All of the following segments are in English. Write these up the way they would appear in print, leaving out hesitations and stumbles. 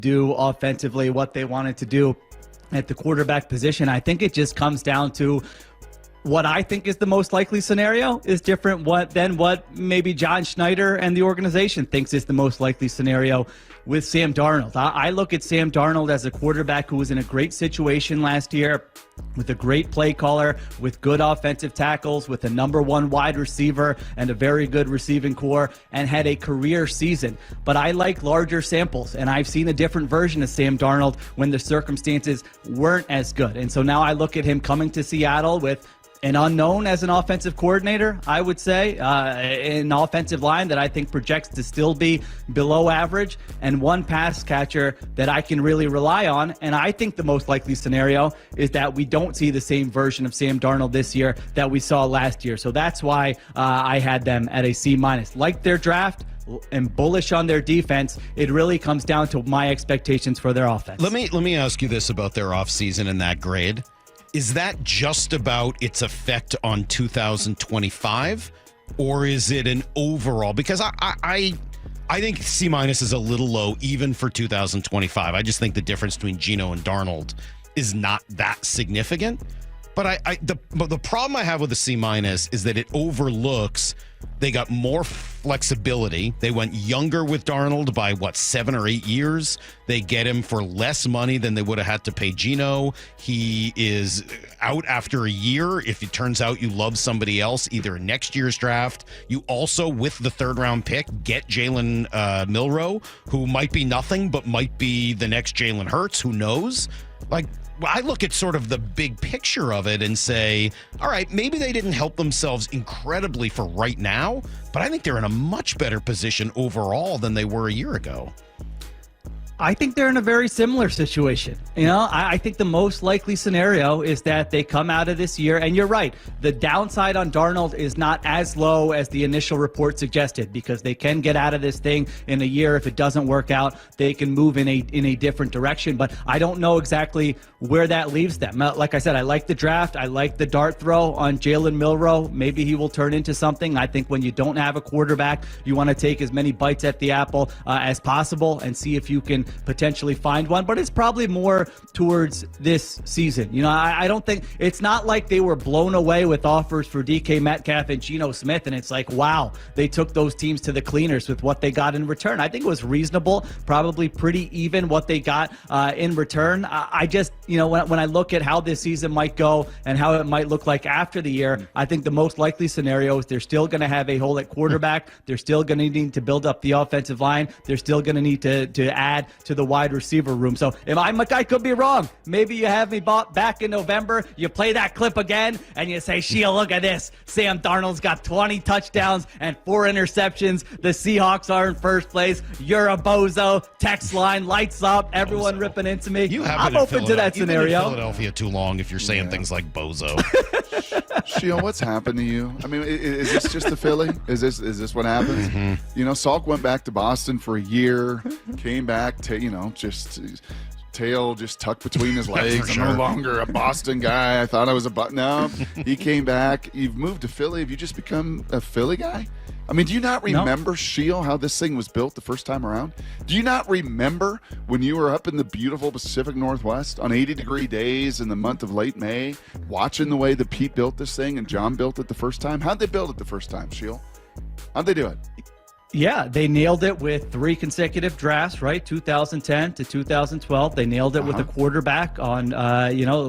do offensively, what they wanted to do at the quarterback position. I think it just comes down to what I think is the most likely scenario is different than what maybe John Schneider and the organization thinks is the most likely scenario with Sam Darnold. I look at Sam Darnold as a quarterback who was in a great situation last year with a great play caller, with good offensive tackles, with a number one wide receiver and a very good receiving core, and had a career season. But I like larger samples, and I've seen a different version of Sam Darnold when the circumstances weren't as good. And so now I look at him coming to Seattle with an unknown as an offensive coordinator, I would say, an offensive line that I think projects to still be below average, and one pass catcher that I can really rely on. And I think the most likely scenario is that we don't see the same version of Sam Darnold this year that we saw last year. So that's why I had them at a C-. Like their draft and bullish on their defense, it really comes down to my expectations for their offense. Let me ask you this about their offseason and that grade. Is that just about its effect on 2025, or is it an overall? Because I think C- is a little low even for 2025. I just think the difference between Geno and Darnold is not that significant. But the problem I have with the C- is that it overlooks they got more flexibility. They went younger with Darnold by 7 or 8 years. They get him for less money than they would have had to pay Geno. He is out after a year. If it turns out you love somebody else, either in next year's draft, you also, with the 3rd round pick, get Jalen Milroe, who might be nothing, but might be the next Jalen Hurts. Who knows? I look at sort of the big picture of it and say, all right, maybe they didn't help themselves incredibly for right now, but I think they're in a much better position overall than they were a year ago. I think they're in a very similar situation. I think the most likely scenario is that they come out of this year, and you're right, the downside on Darnold is not as low as the initial report suggested, because they can get out of this thing in a year. If it doesn't work out, they can move in a different direction. But I don't know exactly where that leaves them. Like I said, I like the draft. I like the dart throw on Jalen Milroe. Maybe he will turn into something. I think when you don't have a quarterback, you want to take as many bites at the apple as possible and see if you can potentially find one. But it's probably more towards this season. I don't think it's not like they were blown away with offers for DK Metcalf and Geno Smith, and it's like, wow, they took those teams to the cleaners with what they got in return. I think it was reasonable, probably pretty even what they got in return. I just, when I look at how this season might go and how it might look like after the year, I think the most likely scenario is they're still going to have a hole at quarterback. They're still going to need to build up the offensive line. They're still going to need to add to the wide receiver room. So I could be wrong. Maybe you have me back in November. You play that clip again and you say, Sheila, look at this. Sam Darnold's got 20 touchdowns and 4 interceptions. The Seahawks are in first place. You're a bozo. Text line lights up. Everyone ripping into me. I'm open to that scenario. You've been in Philadelphia too long if you're saying things like bozo. Sheila, what's happened to you? I mean, is this just the Philly? Is this what happens? Mm-hmm. Salk went back to Boston for a year, came back to, just tail just tucked between his legs. Sure. I'm no longer a Boston guy. I thought I was no, he came back. You've moved to Philly. Have you just become a Philly guy? I mean, do you not remember, Sheil, how this thing was built the first time around? Do you not remember when you were up in the beautiful Pacific Northwest on 80-degree days in the month of late May, watching the way that Pete built this thing and John built it the first time? How'd they build it the first time, Sheil? How'd they do it? Yeah, they nailed it with 3 consecutive drafts, right? 2010 to 2012. They nailed it with a quarterback on,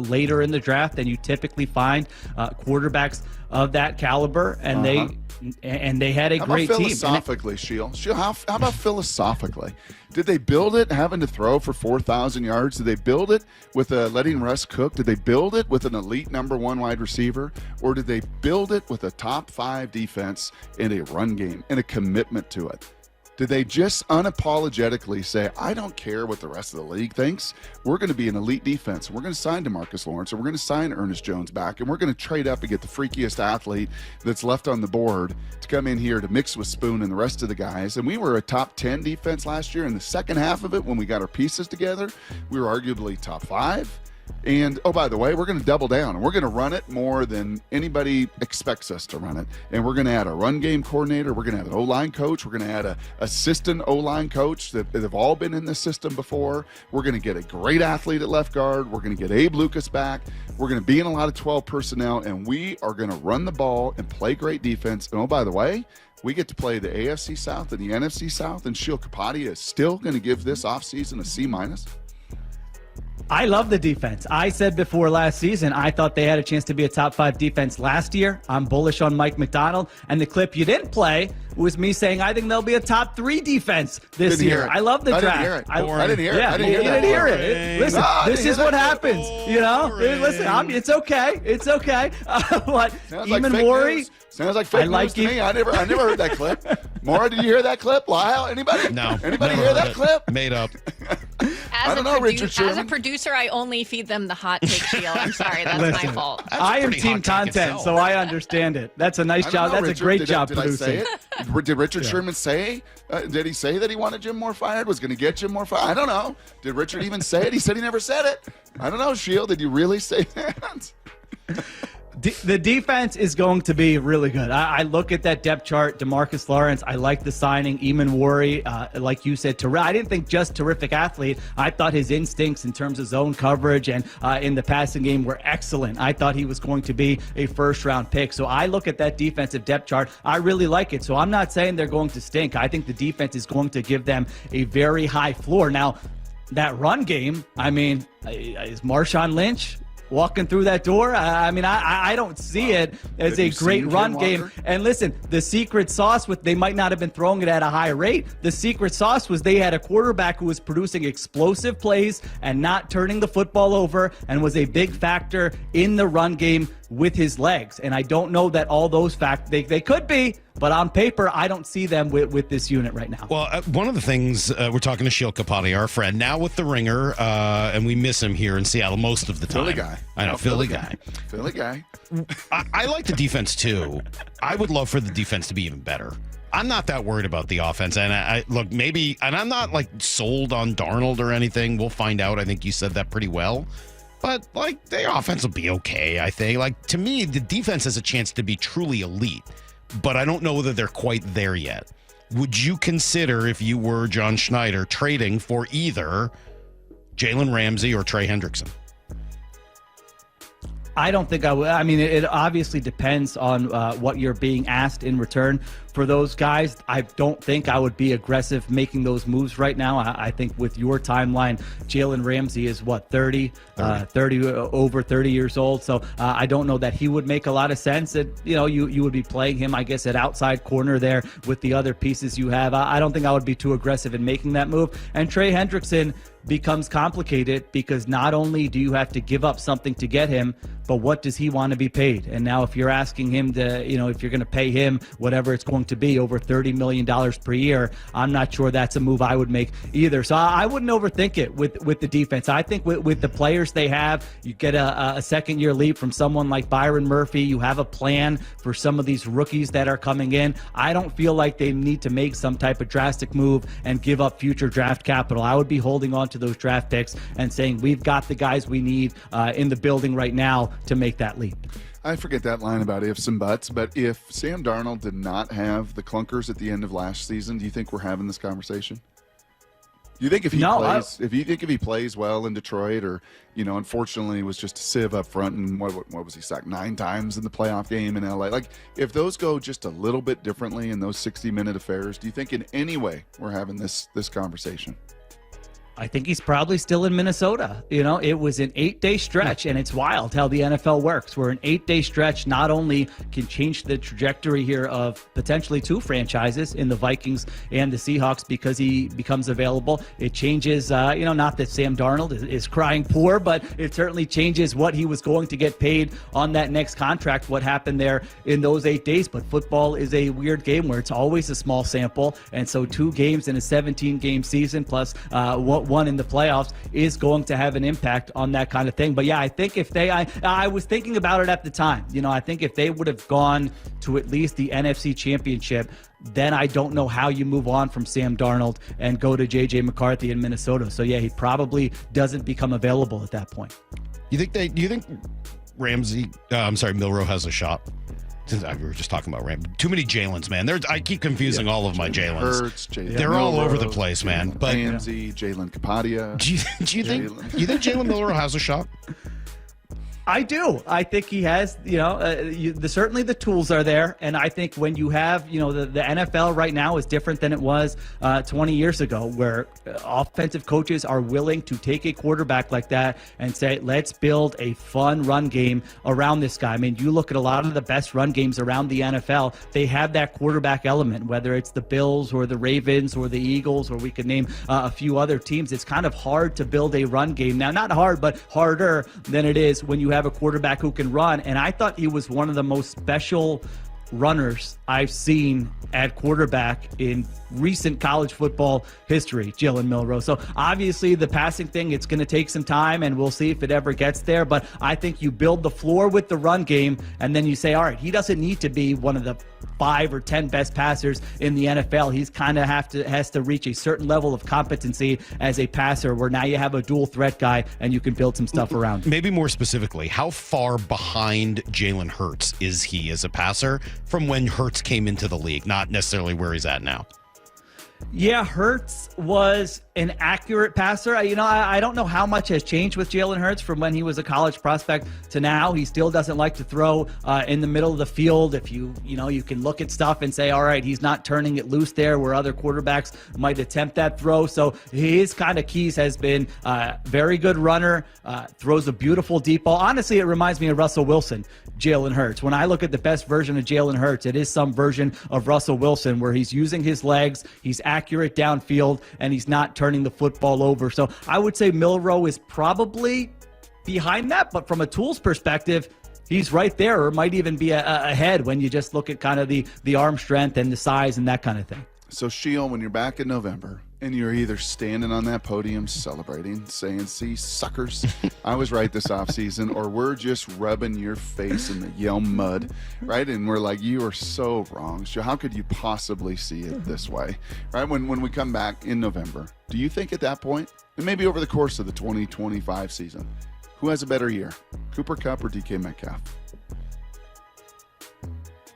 later in the draft than you typically find quarterbacks of that caliber, and they had a great team. Philosophically, Sheil, how about philosophically? Did they build it having to throw for 4,000 yards? Did they build it with letting Russ cook? Did they build it with an elite number 1 wide receiver? Or did they build it with a top 5 defense and a run game and a commitment to it? Did they just unapologetically say, I don't care what the rest of the league thinks. We're going to be an elite defense. We're going to sign DeMarcus Lawrence, and we're going to sign Ernest Jones back, and we're going to trade up and get the freakiest athlete that's left on the board to come in here to mix with Spoon and the rest of the guys. And we were a top 10 defense last year. In the second half of it, when we got our pieces together, we were arguably top 5. And, oh, by the way, we're going to double down, and we're going to run it more than anybody expects us to run it. And we're going to add a run game coordinator. We're going to add an O-line coach. We're going to add a assistant O-line coach that have all been in this system before. We're going to get a great athlete at left guard. We're going to get Abe Lucas back. We're going to be in a lot of 12 personnel, and we are going to run the ball and play great defense. And, oh, by the way, we get to play the AFC South and the NFC South, and Sheil Kapadia is still going to give this offseason a C-. I love the defense. I said before last season, I thought they had a chance to be a top 5 defense last year. I'm bullish on Mike McDonald. And the clip you didn't play was me saying I think they'll be a top 3 defense this year. I love the draft. I didn't hear it. Yeah, I didn't hear you that. didn't hear it. Listen, this is what happens. You know, listen, it's okay. It's okay. What? Even Maury? Sounds like fake news to me. I never heard that clip. Maura, did you hear that clip? Lyle, anybody? No. Anybody hear that clip? Made up. I don't know, Richard Sherman. As a producer, I only feed them the hot take Sheil. I'm sorry, that's my fault. I am team content, so I understand it. That's a nice job. That's Richard, a great job did producing. I say it? Did Richard Sherman say? Did he say that he wanted Jim Moore fired? Was going to get Jim Moore fired? I don't know. Did Richard even say it? He said he never said it. I don't know, Sheil. Did you really say that? The defense is going to be really good. I look at that depth chart, DeMarcus Lawrence. I like the signing. Eamon Worry, like you said, I didn't think just terrific athlete. I thought his instincts in terms of zone coverage and in the passing game were excellent. I thought he was going to be a first-round pick. So I look at that defensive depth chart. I really like it. So I'm not saying they're going to stink. I think the defense is going to give them a very high floor. Now, that run game, I mean, is Marshawn Lynch walking through that door? I don't see it as a great run game. And listen, the secret sauce they might not have been throwing it at a high rate. The secret sauce was they had a quarterback who was producing explosive plays and not turning the football over and was a big factor in the run game with his legs. And I don't know that all those they could be, but on paper, I don't see them with this unit right now. Well, one of the things, we're talking to Sheil Kapadia, our friend, now with the Ringer, and we miss him here in Seattle most of the time. Philly guy. I know, Philly guy. Philly guy. I like the defense, too. I would love for the defense to be even better. I'm not that worried about the offense. And I look, maybe, and I'm not like sold on Darnold or anything. We'll find out. I think you said that pretty well. But, like, the offense will be okay, I think. Like, to me, the defense has a chance to be truly elite, but I don't know whether they're quite there yet. Would you consider, if you were John Schneider, trading for either Jalen Ramsey or Trey Hendrickson? I don't think I would. I mean, it obviously depends on what you're being asked in return for those guys. I don't think I would be aggressive making those moves right now. I think with your timeline, Jalen Ramsey is what, 30, over 30 years old. So I don't know that he would make a lot of sense. That you would be playing him, I guess, at outside corner there with the other pieces you have. I don't think I would be too aggressive in making that move. And Trey Hendrickson becomes complicated because not only do you have to give up something to get him, but what does he want to be paid? And now if you're asking him to, if you're going to pay him whatever it's going to be, over $30 million per year, I'm not sure that's a move I would make either. So I wouldn't overthink it with the defense. I think with the players they have, you get a second-year leap from someone like Byron Murphy. You have a plan for some of these rookies that are coming in. I don't feel like they need to make some type of drastic move and give up future draft capital. I would be holding on to those draft picks and saying we've got the guys we need in the building right now to make that leap. I forget that line about ifs and buts, but if Sam Darnold did not have the clunkers at the end of last season, do you think we're having this conversation? Do you think if he plays well in Detroit, or unfortunately it was just a sieve up front, and what was he sacked 9 times in the playoff game in LA? Like, if those go just a little bit differently in those 60-minute affairs, do you think in any way we're having this conversation? I think he's probably still in Minnesota. It was an 8-day stretch, and it's wild how the NFL works, where an 8-day stretch not only can change the trajectory here of potentially 2 franchises in the Vikings and the Seahawks because he becomes available. It changes, not that Sam Darnold is crying poor, but it certainly changes what he was going to get paid on that next contract, what happened there in those 8 days. But football is a weird game where it's always a small sample, and so 2 games in a 17-game season plus one in the playoffs is going to have an impact on that kind of thing. But yeah, I think if I was thinking about it at the time, I think if they would have gone to at least the NFC Championship, then I don't know how you move on from Sam Darnold and go to J.J. McCarthy in Minnesota. So yeah, he probably doesn't become available at that point. Do you think Milroe has a shot? We were just talking about Ram. Too many Jalen's, man. I keep confusing all of my Jalen's. Hurts, Jalen They're all Milroe, over the place, man. But Ramsey, Jalen Kapadia. do you think Jalen Milroe has a shot? I do. I think he has, certainly the tools are there. And I think when you have, the NFL right now is different than it was 20 years ago, where offensive coaches are willing to take a quarterback like that and say, let's build a fun run game around this guy. I mean, you look at a lot of the best run games around the NFL, they have that quarterback element, whether it's the Bills or the Ravens or the Eagles, or we could name a few other teams. It's kind of hard to build a run game. Now, not hard, but harder than it is when you have a quarterback who can run. And I thought he was one of the most special runners I've seen at quarterback in recent college football history, Jalen Milroe. So obviously the passing thing, it's going to take some time, and we'll see if it ever gets there. But I think you build the floor with the run game, and then you say, all right, he doesn't need to be one of the 5 or 10 best passers in the NFL. He's kind of has to reach a certain level of competency as a passer, where now you have a dual threat guy and you can build some stuff around him. Maybe more specifically, how far behind Jalen Hurts is he as a passer from when Hurts came into the league, not necessarily where he's at now? Yeah, Hurts was an accurate passer. I don't know how much has changed with Jalen Hurts from when he was a college prospect to now. He still doesn't like to throw in the middle of the field. If you can look at stuff and say, all right, he's not turning it loose there where other quarterbacks might attempt that throw. So his kind of keys has been very good runner, throws a beautiful deep ball. Honestly, it reminds me of Russell Wilson, Jalen Hurts. When I look at the best version of Jalen Hurts, it is some version of Russell Wilson where he's using his legs, he's accurate downfield, and he's not turning the football over. So I would say Milroe is probably behind that, but from a tools perspective, he's right there, or might even be ahead when you just look at kind of the arm strength and the size and that kind of thing. So, Sheil, when you're back in November and you're either standing on that podium celebrating, saying, see, suckers, I was right this offseason, or we're just rubbing your face in the Yale mud, right? And we're like, you are so wrong. So how could you possibly see it this way, right? When we come back in November, do you think at that point, and maybe over the course of the 2025 season, who has a better year, Cooper Kupp or DK Metcalf?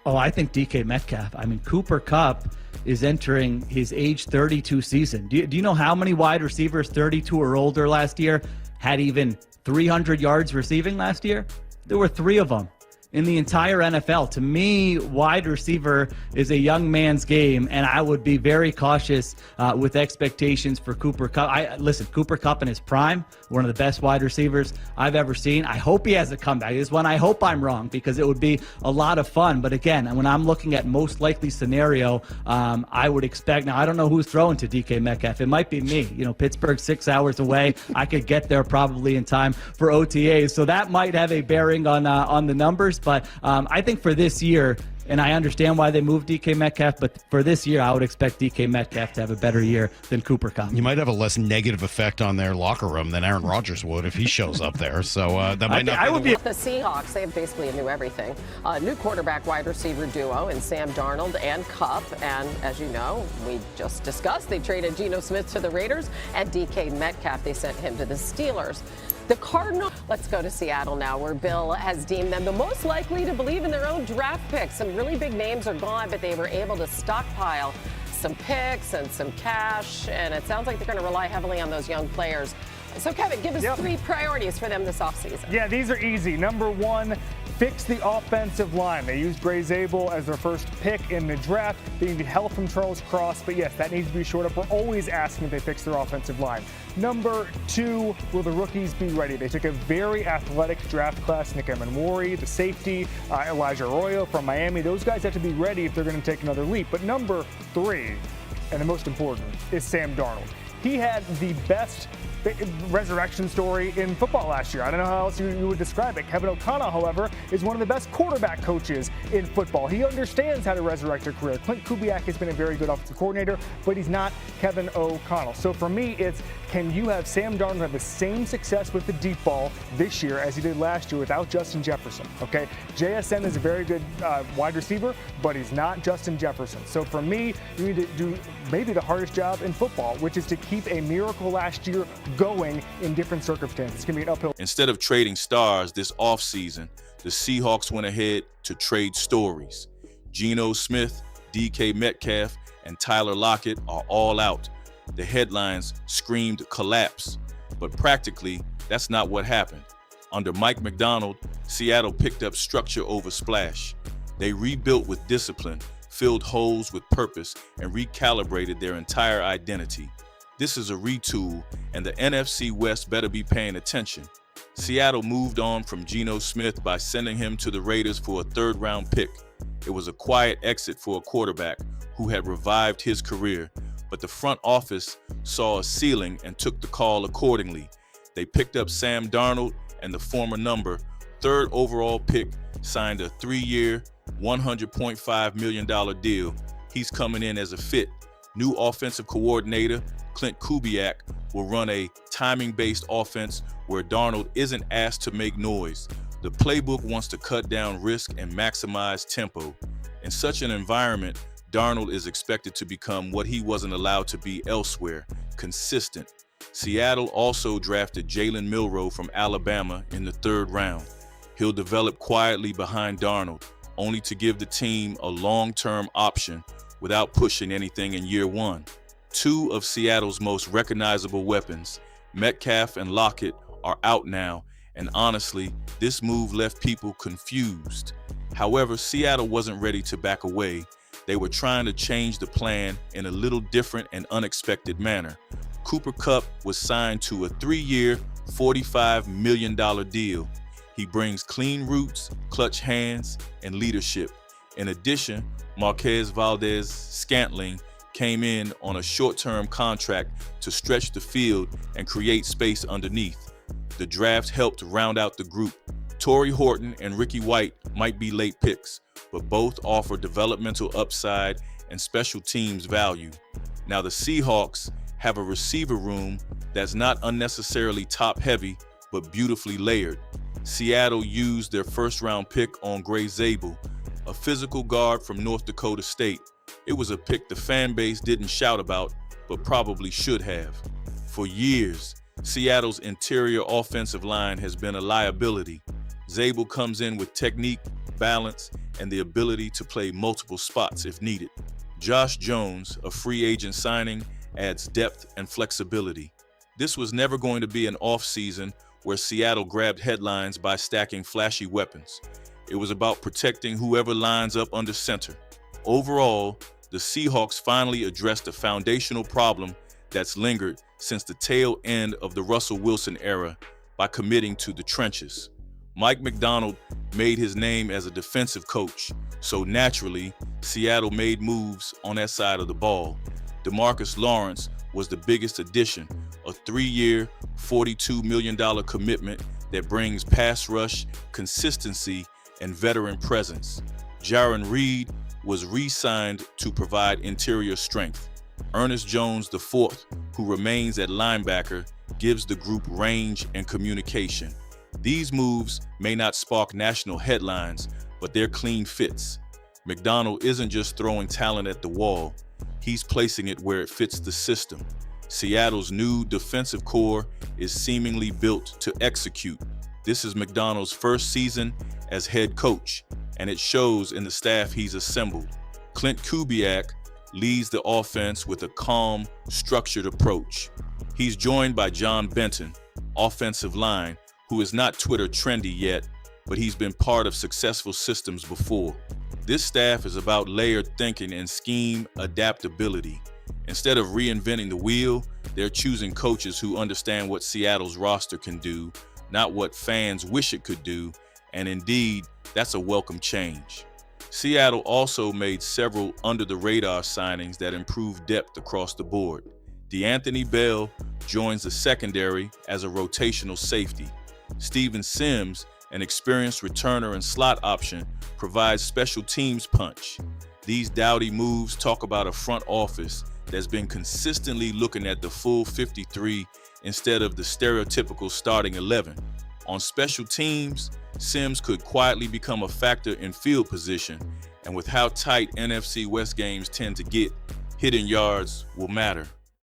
Oh, I think DK Metcalf. I mean, Cooper Kupp is entering his age 32 season. Do you know how many wide receivers 32 or older last year had even 300 yards receiving last year? There were 3 of them in the entire NFL. To me, wide receiver is a young man's game, and I would be very cautious with expectations for Cooper Kupp. Listen, Cooper Kupp in his prime, one of the best wide receivers I've ever seen. I hope he has a comeback. This one, I hope I'm wrong, because it would be a lot of fun. But again, when I'm looking at most likely scenario, I would expect, now I don't know who's throwing to DK Metcalf. It might be me. Pittsburgh's 6 hours away. I could get there probably in time for OTAs. So that might have a bearing on the numbers. But I think for this year, and I understand why they moved DK Metcalf, but for this year, I would expect DK Metcalf to have a better year than Cooper Kupp. You might have a less negative effect on their locker room than Aaron Rodgers would if he shows up there. So that might not be the Seahawks. They have basically a new everything. New quarterback wide receiver duo in Sam Darnold and Kupp. And as you know, we just discussed, they traded Geno Smith to the Raiders, and DK Metcalf, they sent him to the Steelers. The Cardinals, let's go to Seattle now, where Bill has deemed them the most likely to believe in their own draft picks. Some really big names are gone, but they were able to stockpile some picks and some cash, and it sounds like they're going to rely heavily on those young players. So, Kevin, give us 3 priorities for them this offseason. Yeah, these are easy. Number 1, fix the offensive line. They used Bray Zabel as their first pick in the draft. They needed help from Charles Cross, but yes, that needs to be shored up. We're always asking if they fix their offensive line. Number 2, will the rookies be ready? They took a very athletic draft class. Nick Emenwari, the safety, Elijah Arroyo from Miami. Those guys have to be ready if they're going to take another leap. But number 3, and the most important, is Sam Darnold. He had the best resurrection story in football last year. I don't know how else you would describe it. Kevin O'Connell, however, is one of the best quarterback coaches in football. He understands how to resurrect a career. Clint Kubiak has been a very good offensive coordinator, but he's not Kevin O'Connell. So for me, it's, can you have Sam Darnold have the same success with the deep ball this year as he did last year without Justin Jefferson? Okay, JSN is a very good wide receiver, but he's not Justin Jefferson. So for me, you need to do maybe the hardest job in football, which is to keep keep a miracle last year going in different circumstances. It's going to be an uphill. Instead of trading stars this offseason, the Seahawks went ahead to trade stories. Geno Smith, DK Metcalf, and Tyler Lockett are all out. The headlines screamed collapse, but practically, that's not what happened. Under Mike Macdonald, Seattle picked up structure over splash. They rebuilt with discipline, filled holes with purpose, and recalibrated their entire identity. This is a retool, and the NFC West better be paying attention. Seattle moved on from Geno Smith by sending him to the Raiders for a third-round pick. It was a quiet exit for a quarterback who had revived his career, but the front office saw a ceiling and took the call accordingly. They picked up Sam Darnold, and the former third overall pick signed a 3-year, $100.5 million deal. He's coming in as a fit. New offensive coordinator Clint Kubiak will run a timing-based offense where Darnold isn't asked to make noise. The playbook wants to cut down risk and maximize tempo. In such an environment, Darnold is expected to become what he wasn't allowed to be elsewhere, consistent. Seattle also drafted Jalen Milroe from Alabama in the 3rd round. He'll develop quietly behind Darnold, only to give the team a long-term option without pushing anything in year 1. 2 of Seattle's most recognizable weapons, Metcalf and Lockett, are out now, and honestly, this move left people confused. However, Seattle wasn't ready to back away. They were trying to change the plan in a little different and unexpected manner. Cooper Kupp was signed to a 3-year, $45 million deal. He brings clean roots, clutch hands, and leadership. In addition, Marquez Valdez-Scantling came in on a short-term contract to stretch the field and create space underneath. The draft helped round out the group. Torrey Horton and Ricky White might be late picks, but both offer developmental upside and special teams value. Now the Seahawks have a receiver room that's not unnecessarily top-heavy, but beautifully layered. Seattle used their first-round pick on Gray Zabel, a physical guard from North Dakota State. It was a pick the fan base didn't shout about, but probably should have. For years, Seattle's interior offensive line has been a liability. Zabel comes in with technique, balance, and the ability to play multiple spots if needed. Josh Jones, a free agent signing, adds depth and flexibility. This was never going to be an offseason where Seattle grabbed headlines by stacking flashy weapons. It was about protecting whoever lines up under center. Overall, the Seahawks finally addressed a foundational problem that's lingered since the tail end of the Russell Wilson era by committing to the trenches. Mike Macdonald made his name as a defensive coach, so naturally, Seattle made moves on that side of the ball. DeMarcus Lawrence was the biggest addition, a 3-year, $42 million commitment that brings pass rush, consistency, and veteran presence. Jaron Reed was re-signed to provide interior strength. Ernest Jones IV, who remains at linebacker, gives the group range and communication. These moves may not spark national headlines, but they're clean fits. Macdonald isn't just throwing talent at the wall, he's placing it where it fits the system. Seattle's new defensive core is seemingly built to execute. This is Macdonald's first season as head coach, and it shows in the staff he's assembled. Clint Kubiak leads the offense with a calm, structured approach. He's joined by John Benton, offensive line, who is not Twitter trendy yet, but he's been part of successful systems before. This staff is about layered thinking and scheme adaptability. Instead of reinventing the wheel, they're choosing coaches who understand what Seattle's roster can do, not what fans wish it could do, and indeed, that's a welcome change. Seattle also made several under-the-radar signings that improved depth across the board. DeAnthony Bell joins the secondary as a rotational safety. Steven Sims, an experienced returner and slot option, provides special teams punch. These Dowdy moves talk about a front office that's been consistently looking at the full 53 instead of the stereotypical starting 11. On special teams, Sims could quietly become a factor in field position, and with how tight NFC West games tend to get, hitting yards will matter.